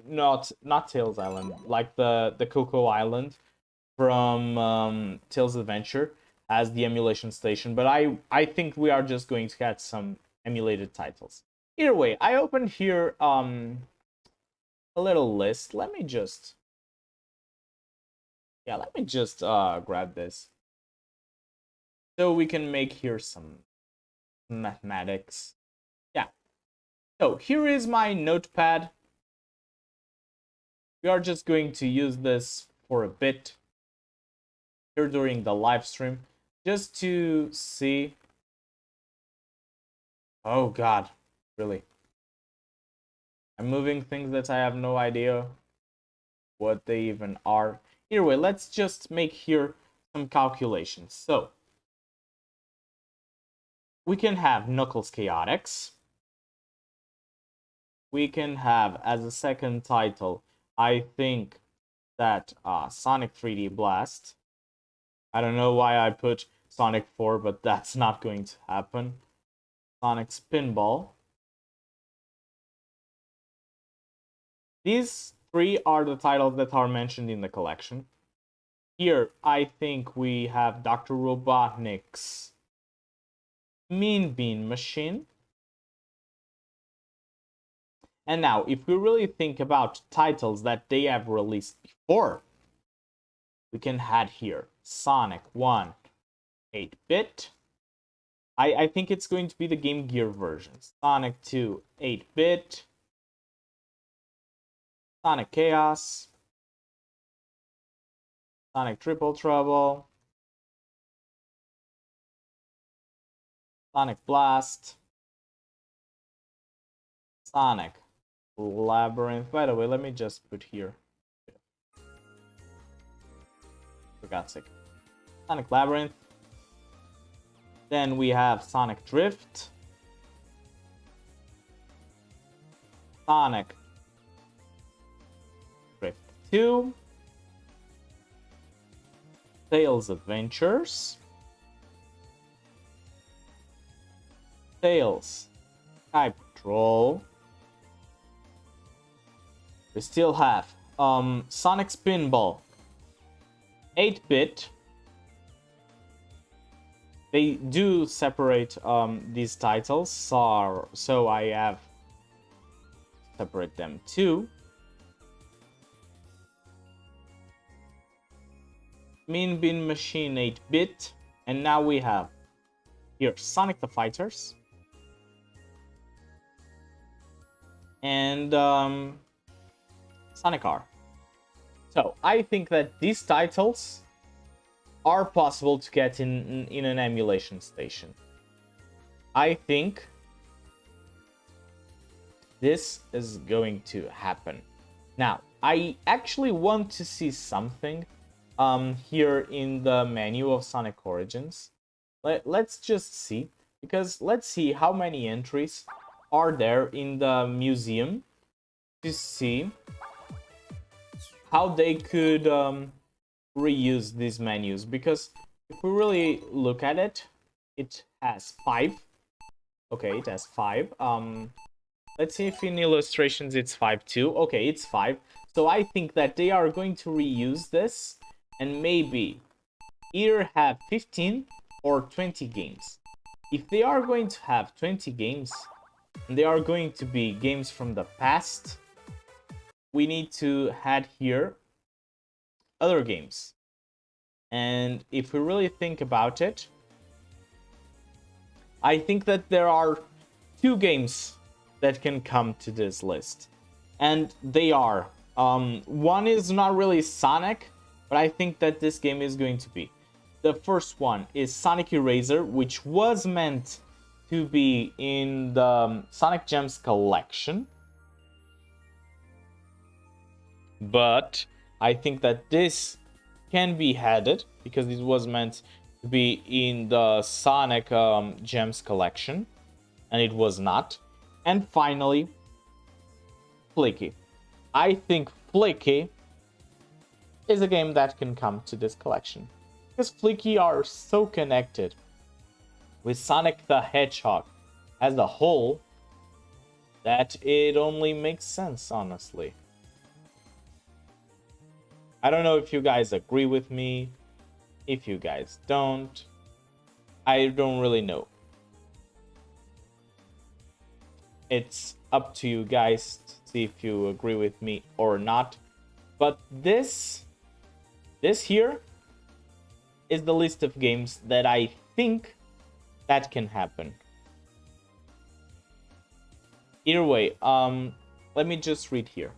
not Tails Island, like the Cocoa Island from Tails Adventure as the emulation station. But I think we are just going to get some emulated titles. Either way, I opened here a little list. Let me just grab this so we can make here some mathematics. Yeah. So here is my notepad. We are just going to use this for a bit here during the live stream, just to see. Oh God, really? I'm moving things that I have no idea what they even are. Either way, let's just make here some calculations. So we can have Knuckles Chaotix. We can have, as a second title, I think that Sonic 3D Blast. I don't know why I put Sonic 4, but that's not going to happen. Sonic Spinball. These three are the titles that are mentioned in the collection. Here, I think we have Dr. Robotnik's Mean Bean Machine. And now, if we really think about titles that they have released before, we can add here Sonic 1 8-bit. I think it's going to be the Game Gear version. Sonic 2 8-bit. Sonic Chaos. Sonic Triple Trouble. Sonic Blast. Sonic Labyrinth. By the way, let me just put here. For God's sake. Sonic Labyrinth. Then we have Sonic Drift. Sonic Drift 2. Tails Adventures. Tails Sky Patrol. We still have Sonic Spinball 8-bit. They do separate these titles, so I have separate them too. Mean Bean Machine 8-bit, and now we have here Sonic the Fighters and Sonic R. So I think that these titles are possible to get in an emulation station. I think this is going to happen. Now, I actually want to see something here in the menu of Sonic Origins. Let's just see, because let's see how many entries are there in the museum to see how they could reuse these menus. Because if we really look at it, it has 5. Okay, it has 5. Let's see if in illustrations it's 5 too. Okay, it's 5. So I think that they are going to reuse this and maybe either have 15 or 20 games. If they are going to have 20 games, and they are going to be games from the past, we need to add here other games. And if we really think about it, I think that there are 2 games that can come to this list. And they are, one is not really Sonic, but I think that this game is going to be. The first one is Sonic Eraser, which was meant to be in the Sonic Gems collection. But I think that this can be added because it was meant to be in the Sonic Gems collection, and it was not. And finally, Flicky. I think Flicky is a game that can come to this collection, because Flicky are so connected with Sonic the Hedgehog as a whole that it only makes sense, honestly. I don't know if you guys agree with me. If you guys don't, I don't really know. It's up to you guys to see if you agree with me or not. But this here is the list of games that I think that can happen. Either way, let me just read here.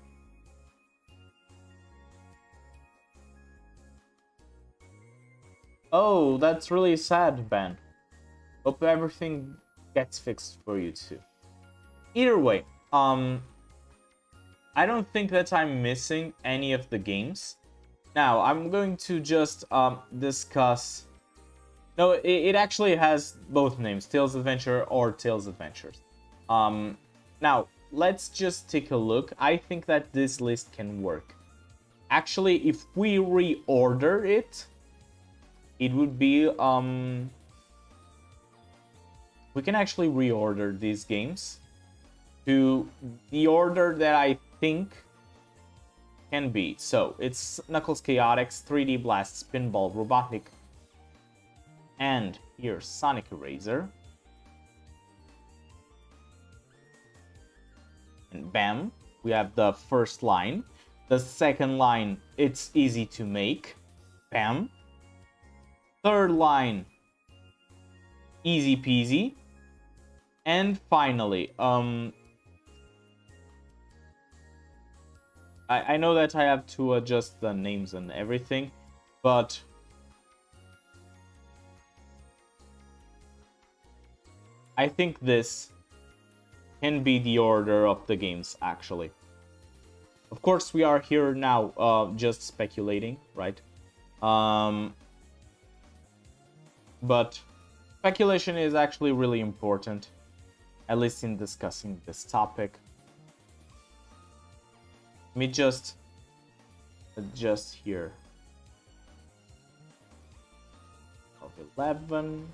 Oh, that's really sad, Ben. Hope everything gets fixed for you too. Either way, I don't think that I'm missing any of the games. Now, I'm going to just discuss... No, it actually has both names, Tails Adventure or Tails Adventures. Now, let's just take a look. I think that this list can work. Actually, if we reorder it, it would be... we can actually reorder these games to the order that I think can be. So, it's Knuckles Chaotix, 3D Blast, Spinball, Robotnik, and here's Sonic Eraser. And bam, we have the first line. The second line, it's easy to make. Bam. Third line, easy peasy. And finally, I know that I have to adjust the names and everything, but I think this can be the order of the games, actually. Of course, we are here now just speculating, right? But speculation is actually really important, at least in discussing this topic. Let me just adjust here. Of 11,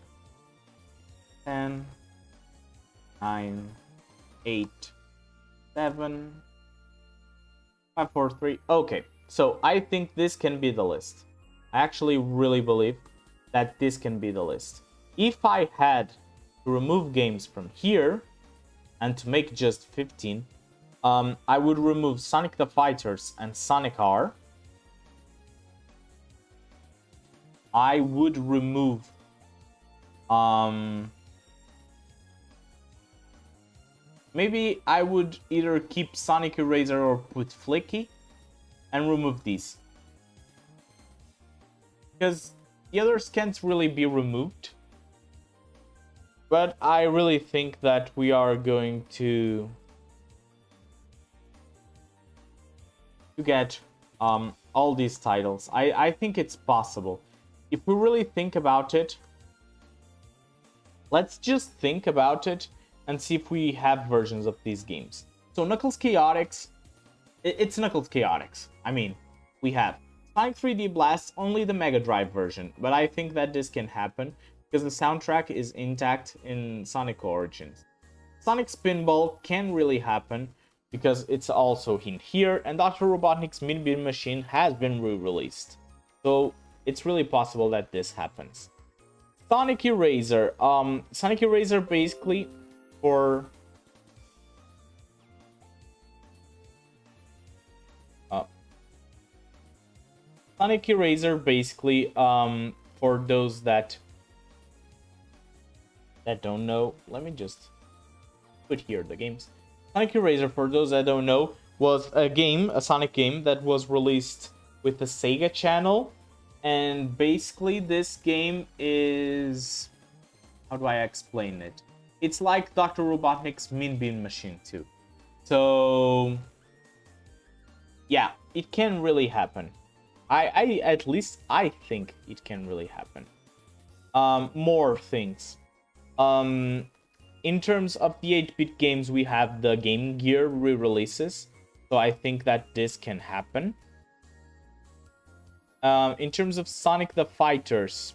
10, 9, 8, 7, 5, 4, 3. Okay, so I think this can be the list. I actually really believe that this can be the list. If I had to remove games from here and to make just 15, I would remove Sonic the Fighters and Sonic R. I would remove maybe I would either keep Sonic Eraser or put Flicky and remove these. because the others can't really be removed. But I really think that we are going to get all these titles. I think it's possible. If we really think about it, let's just think about it and see if we have versions of these games. So Knuckles Chaotix, it's Knuckles Chaotix. I mean, we have Sonic 3D Blast, only the Mega Drive version, but I think that this can happen because the soundtrack is intact in Sonic Origins. Sonic Spinball can really happen because it's also in here, and Dr. Robotnik's Mean Bean Machine has been re-released. So it's really possible that this happens. Sonic Eraser. Sonic Eraser basically for Sonic Eraser basically for those that don't know. Let me just put here the games. Sonic Eraser, for those that don't know, was a Sonic game that was released with the Sega channel. And basically this game is... how do I explain it? It's like Dr. Robotnik's Mean Bean Machine 2. So... yeah, it can really happen. At least I think it can really happen. More things. In terms of the 8-bit games, we have the Game Gear re-releases. So I think that this can happen. In terms of Sonic the Fighters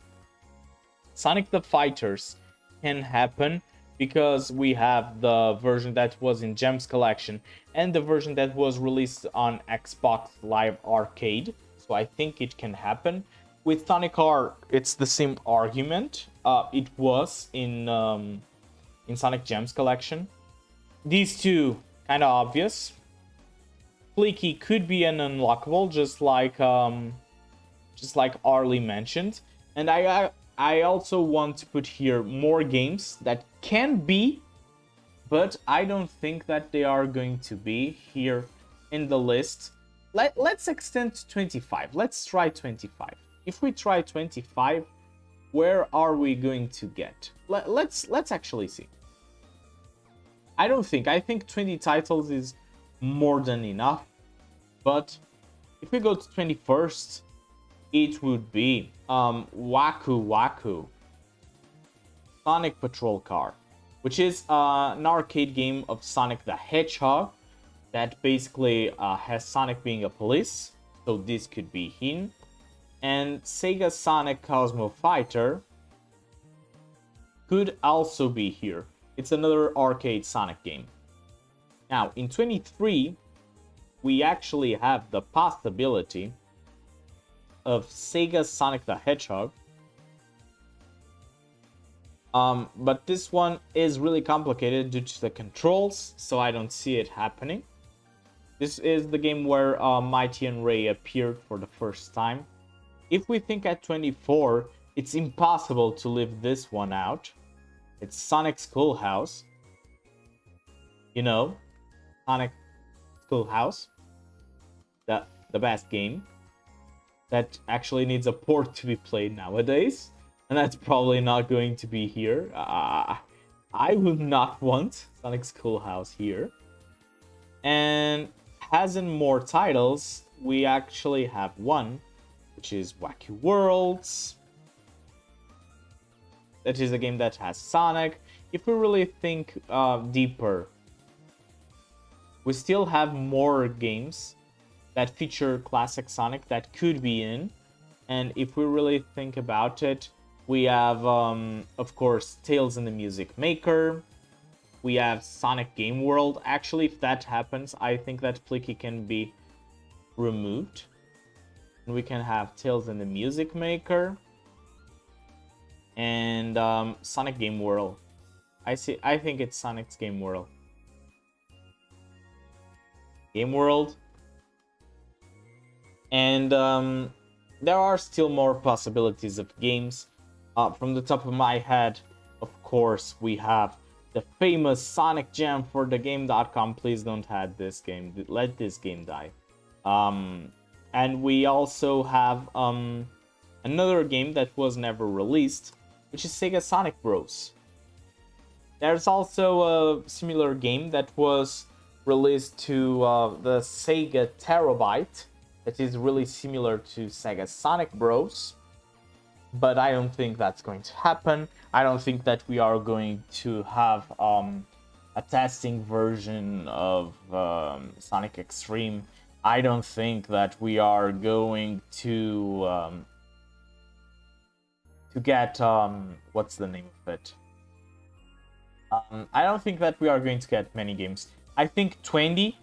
can happen because we have the version that was in Gems Collection and the version that was released on Xbox Live Arcade. So I think it can happen. With Sonic R, it's the same argument. It was in Sonic Gems Collection. These two, kind of obvious. Fleeky could be an unlockable, just like Arlie mentioned. And I also want to put here more games that can be, but I don't think that they are going to be here in the list. Let's extend to 25. Let's try 25. If we try 25, where are we going to get? Let's actually see. I think 20 titles is more than enough. But if we go to 21st, it would be Waku Waku Sonic Patrol Car, which is an arcade game of Sonic the Hedgehog that basically has Sonic being a police, so this could be him. And Sega Sonic Cosmo Fighter could also be here. It's another arcade Sonic game. Now, in 23, we actually have the possibility of Sega Sonic the Hedgehog. But this one is really complicated due to the controls, so I don't see it happening. This is the game where Mighty and Ray appeared for the first time. If we think at 24, it's impossible to leave this one out. It's Sonic Schoolhouse. You know, Sonic Schoolhouse. The best game. That actually needs a port to be played nowadays. And that's probably not going to be here. I would not want Sonic Schoolhouse here. And as in more titles, we actually have one, which is Wacky Worlds. That is a game that has Sonic. If we really think deeper, we still have more games that feature classic Sonic that could be in. And if we really think about it, we have, of course, Tales in the Music Maker. We have Sonic Game World. Actually, if that happens, I think that Flicky can be removed. And we can have Tales in the Music Maker. And Sonic Game World. I think it's Sonic's Game World. Game World. And there are still more possibilities of games. From the top of my head, of course, we have the famous Sonic Jam for the Game.com. Please don't add this game. Let this game die. And we also have another game that was never released, which is Sega Sonic Bros. There's also a similar game that was released to the Sega Terabyte that is really similar to Sega Sonic Bros. But I don't think that's going to happen. I don't think that we are going to have a testing version of Sonic Extreme. I don't think that we are going to get what's the name of it? I don't think that we are going to get many games. I think 20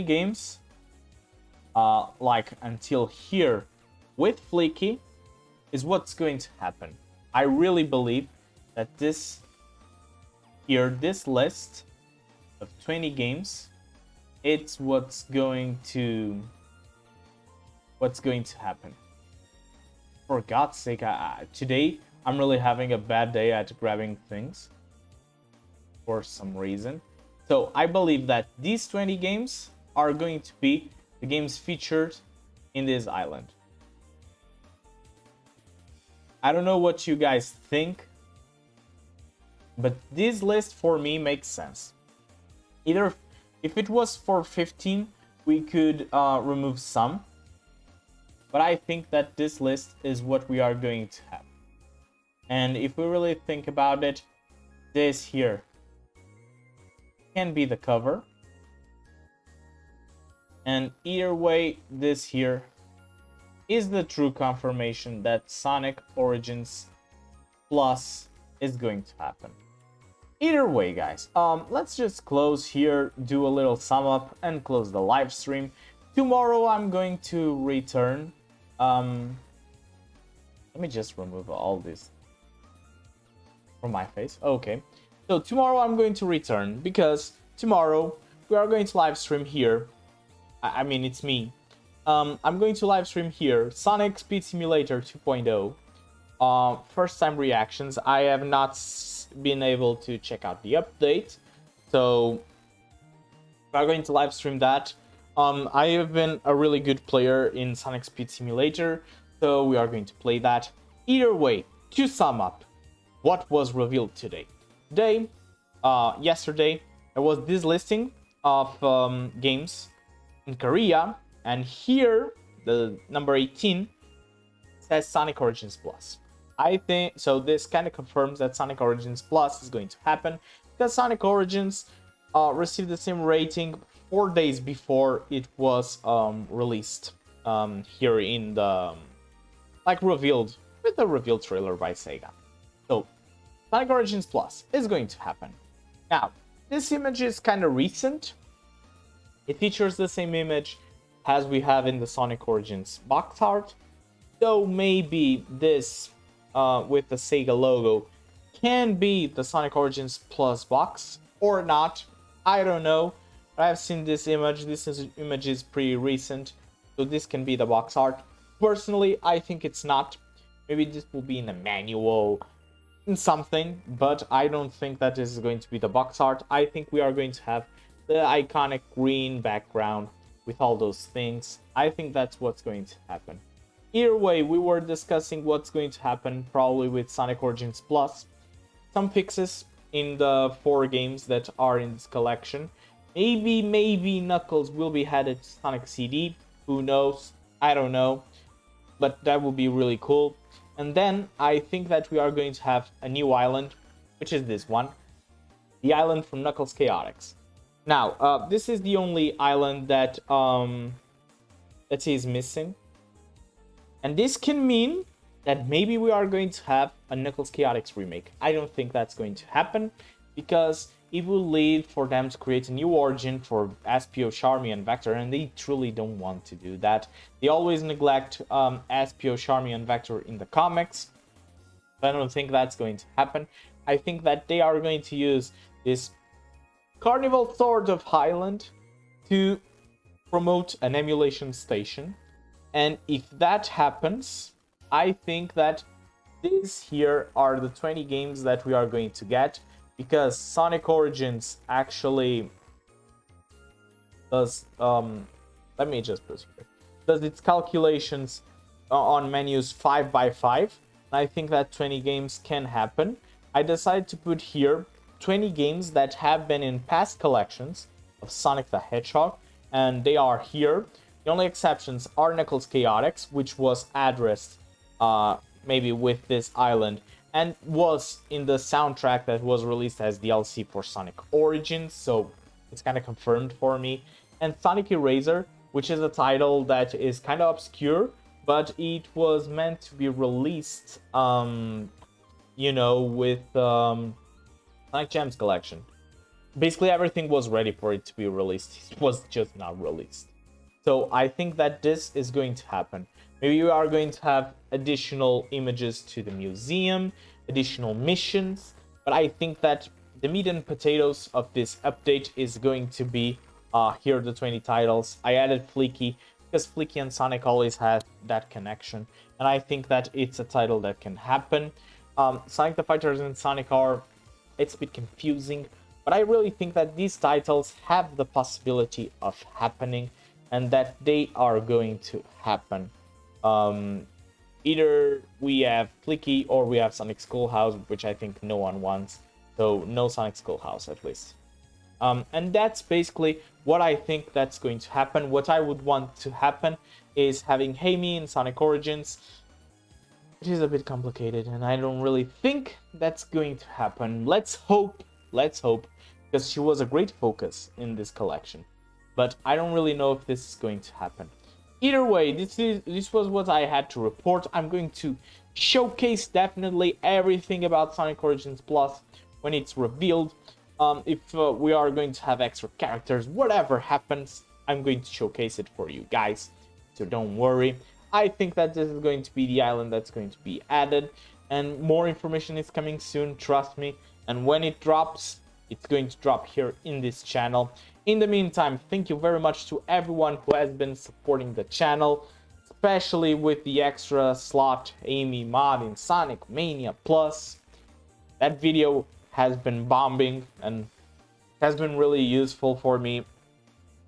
games, like until here, with Flicky, is what's going to happen. I really believe that this list of 20 games, it's what's going to happen. For God's sake, today I'm really having a bad day at grabbing things for some reason. So I believe that these 20 games are going to be the games featured in this island. I don't know what you guys think, but this list for me makes sense. Either if it was for 15, we could remove some, but I think that this list is what we are going to have. And if we really think about it, this here can be the cover. And either way, this here is the true confirmation that Sonic Origins Plus is going to happen. Either way, guys, let's just close here, do a little sum up, and close the live stream. Tomorrow I'm going to return. Let me just remove all this from my face. Okay, so tomorrow I'm going to return because tomorrow we are going to live stream here. I mean, it's me. I'm going to live stream here Sonic Speed Simulator 2.0. First time reactions. I have not been able to check out the update, so we are going to live stream that. I have been a really good player in Sonic Speed Simulator, so we are going to play that. Either way, to sum up, what was revealed today? Yesterday, there was this listing of games in Korea, and here, the number 18 says Sonic Origins Plus. I think so. This kind of confirms that Sonic Origins Plus is going to happen because Sonic Origins received the same rating 4 days before it was released here in the revealed with the reveal trailer by Sega. So Sonic Origins Plus is going to happen. Now, this image is kind of recent. It features the same image as we have in the Sonic Origins box art, so maybe this with the Sega logo can be the Sonic Origins Plus box or not. I don't know, but I've seen this image. Image is pretty recent, so this can be the box art. Personally, I think it's not. Maybe this will be in a manual, in something, but I don't think that this is going to be the box art. I think we are going to have the iconic green background with all those things. I think that's what's going to happen. Either way, we were discussing what's going to happen probably with Sonic Origins Plus. Some fixes in the 4 games that are in this collection. Maybe Knuckles will be added to Sonic CD. Who knows? I don't know. But that would be really cool. And then I think that we are going to have a new island, which is this one. The island from Knuckles Chaotix. Now, this is the only island that is missing. And this can mean that maybe we are going to have a Knuckles Chaotix remake. I don't think that's going to happen because it will lead for them to create a new origin for Espio, Charmy, and Vector, and they truly don't want to do that. They always neglect Espio, Charmy, and Vector in the comics. I don't think that's going to happen. I think that they are going to use this carnival sort of island to promote an emulation station. And if that happens, I think that these here are the 20 games that we are going to get, because Sonic Origins actually does, let me just put here, does its calculations on menus 5 by 5. I think that 20 games can happen. I decided to put here 20 games that have been in past collections of Sonic the Hedgehog, and they are here. The only exceptions are Knuckles Chaotix, which was addressed maybe with this island, and was in the soundtrack that was released as DLC for Sonic Origins, so it's kind of confirmed for me. And Sonic Eraser, which is a title that is kind of obscure, but it was meant to be released, you know, with Sonic Gems collection. Basically, everything was ready for it to be released. It was just not released. So I think that this is going to happen. Maybe you are going to have additional images to the museum, additional missions, but I think that the meat and potatoes of this update is going to be here are the 20 titles. I added Fleeky because Fleeky and Sonic always had that connection, and I think that it's a title that can happen. Sonic the Fighters and Sonic are, it's a bit confusing, but I really think that these titles have the possibility of happening and that they are going to happen. Either we have Fleeky or we have Sonic Schoolhouse, which I think no one wants. So no Sonic Schoolhouse at least. And that's basically what I think that's going to happen. What I would want to happen is having Amy in Sonic Origins. It is a bit complicated and I don't really think that's going to happen. Let's hope, because she was a great focus in this collection. But I don't really know if this is going to happen. Either way, this was what I had to report. I'm going to showcase definitely everything about Sonic Origins Plus when it's revealed. If we are going to have extra characters, whatever happens, I'm going to showcase it for you guys. So don't worry. I think that this is going to be the island that's going to be added. And more information is coming soon, trust me. And when it drops, it's going to drop here in this channel. In the meantime, thank you very much to everyone who has been supporting the channel, especially with the extra slot Amy mod in Sonic Mania Plus. That video has been bombing and has been really useful for me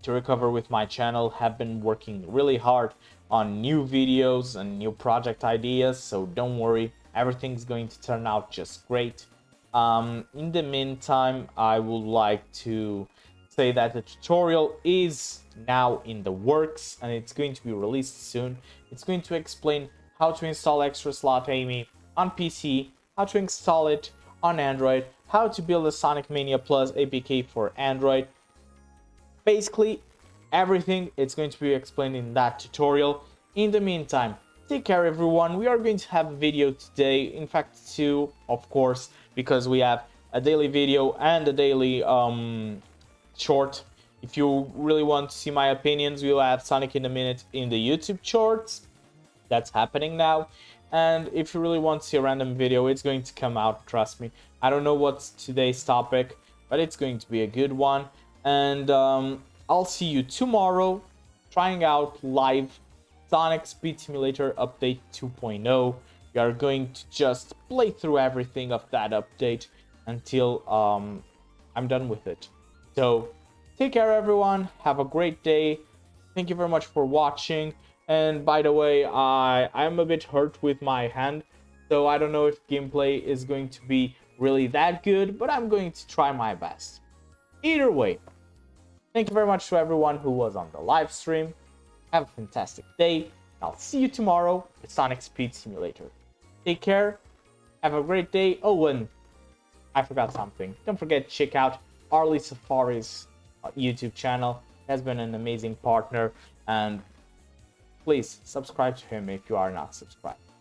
to recover with my channel. Have been working really hard on new videos and new project ideas, so don't worry, everything's going to turn out just great. In the meantime, I would like to say that the tutorial is now in the works and it's going to be released soon. It's going to explain how to install extra slot Amy on PC, how to install it on Android, how to build a Sonic Mania Plus APK for Android. Basically, everything it's going to be explained in that tutorial. In the meantime, take care everyone. We are going to have a video today, in fact 2, of course, because we have a daily video and a daily short. If you really want to see my opinions, we'll have Sonic in a Minute in the YouTube shorts. That's happening now. And if you really want to see a random video, it's going to come out, trust me. I don't know what's today's topic, but it's going to be a good one. And I'll see you tomorrow trying out live Sonic Speed Simulator Update 2.0. We are going to just play through everything of that update until I'm done with it. So take care everyone, have a great day. Thank you very much for watching. And by the way, I'm a bit hurt with my hand, so I don't know if gameplay is going to be really that good, but I'm going to try my best. Either way, thank you very much to everyone who was on the live stream. Have a fantastic day. I'll see you tomorrow with Sonic Speed Simulator. Take care, have a great day. Oh, and I forgot something. Don't forget to check out Arlie Safari's YouTube channel. He has been an amazing partner, and please subscribe to him if you are not subscribed.